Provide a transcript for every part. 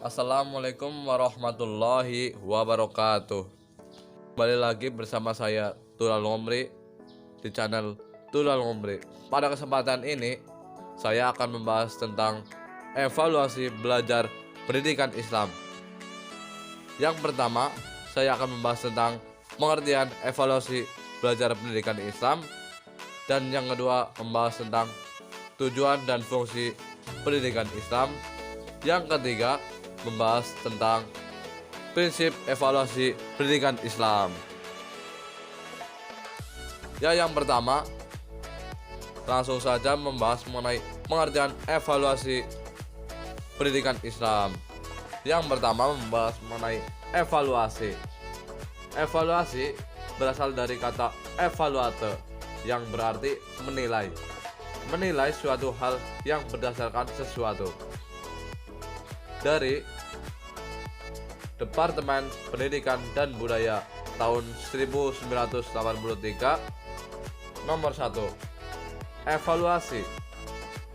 Assalamualaikum warahmatullahi wabarakatuh. Kembali lagi bersama saya Tulal Ngomri di channel Tulal Ngomri. Pada kesempatan ini saya akan membahas tentang evaluasi belajar pendidikan Islam. Yang pertama, saya akan membahas tentang pengertian evaluasi belajar pendidikan Islam, dan yang kedua membahas tentang tujuan dan fungsi pendidikan Islam. Yang ketiga membahas tentang prinsip evaluasi pendidikan Islam. Yang pertama, langsung saja membahas mengenai pengertian evaluasi pendidikan Islam. Yang pertama membahas mengenai evaluasi. Evaluasi berasal dari kata evaluate yang berarti menilai. Menilai suatu hal yang berdasarkan sesuatu. Dari Departemen Pendidikan dan Budaya tahun 1983, nomor 1. Evaluasi.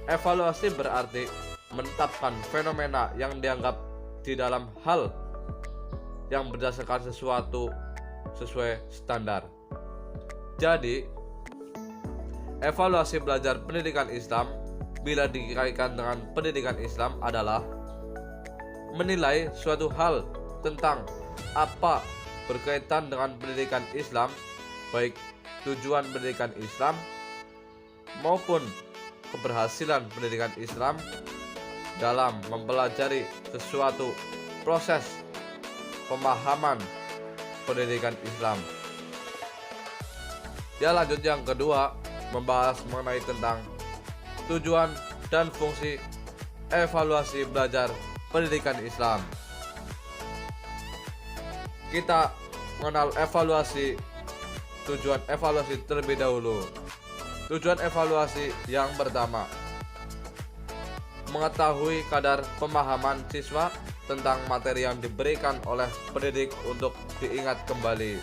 Evaluasi berarti menetapkan fenomena yang dianggap di dalam hal yang berdasarkan sesuatu sesuai standar. Jadi, evaluasi belajar pendidikan Islam bila dikaitkan dengan pendidikan Islam adalah menilai suatu hal tentang apa berkaitan dengan pendidikan Islam, baik tujuan pendidikan Islam maupun keberhasilan pendidikan Islam dalam mempelajari sesuatu proses pemahaman pendidikan Islam. Lanjut yang kedua, membahas mengenai tentang tujuan dan fungsi evaluasi belajar pendidikan Islam. Kita mengenal tujuan evaluasi terlebih dahulu. Tujuan evaluasi yang pertama, mengetahui kadar pemahaman siswa tentang materi yang diberikan oleh pendidik untuk diingat kembali.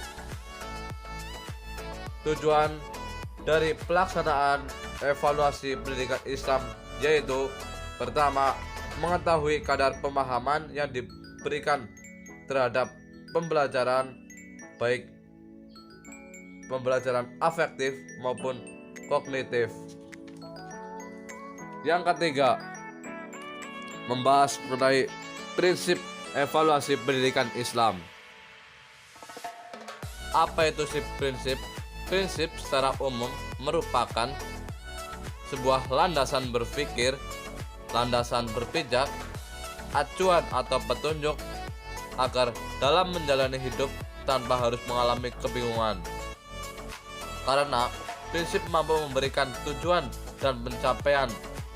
Tujuan dari pelaksanaan evaluasi pendidikan Islam yaitu pertama, mengetahui kadar pemahaman yang diberikan terhadap pembelajaran, baik pembelajaran afektif maupun kognitif. Yang ketiga, membahas mengenai prinsip evaluasi pendidikan Islam. Apa itu sih prinsip? Prinsip secara umum merupakan sebuah landasan berpikir, landasan berpijak, acuan atau petunjuk agar dalam menjalani hidup tanpa harus mengalami kebingungan. Karena prinsip mampu memberikan tujuan dan pencapaian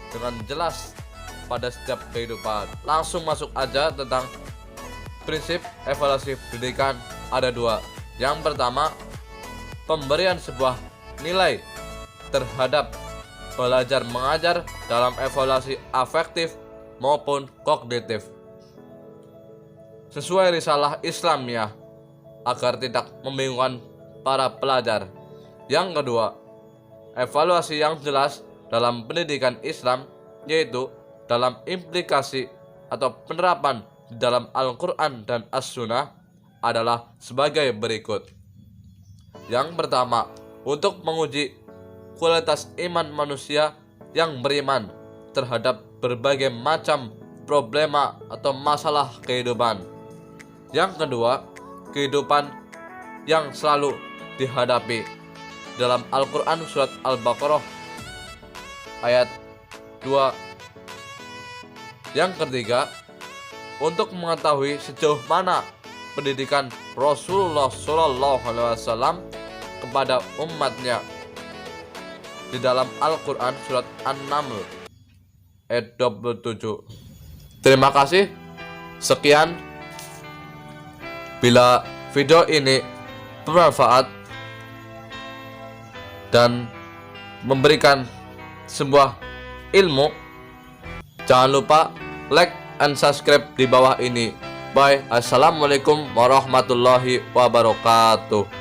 dengan jelas pada setiap kehidupan. Langsung masuk aja tentang prinsip evaluasi pendidikan, ada dua. Yang pertama, pemberian sebuah nilai terhadap belajar mengajar dalam evaluasi afektif maupun kognitif sesuai risalah Islamiyah agar tidak membingungkan para pelajar. Yang kedua, evaluasi yang jelas dalam pendidikan Islam yaitu dalam implikasi atau penerapan di dalam Al-Quran dan As-Sunnah adalah sebagai berikut. Yang pertama, untuk menguji kualitas iman manusia yang beriman terhadap berbagai macam problema atau masalah kehidupan. Yang kedua, kehidupan yang selalu dihadapi. Dalam Al-Quran surat Al-Baqarah ayat 2. Yang ketiga, untuk mengetahui sejauh mana pendidikan Rasulullah SAW kepada umatnya di dalam Al-Quran surat An-Naml ayat 27. Terima kasih. Sekian. Bila video ini bermanfaat dan memberikan sebuah ilmu, jangan lupa like and subscribe di bawah ini. Bye. Assalamualaikum warahmatullahi wabarakatuh.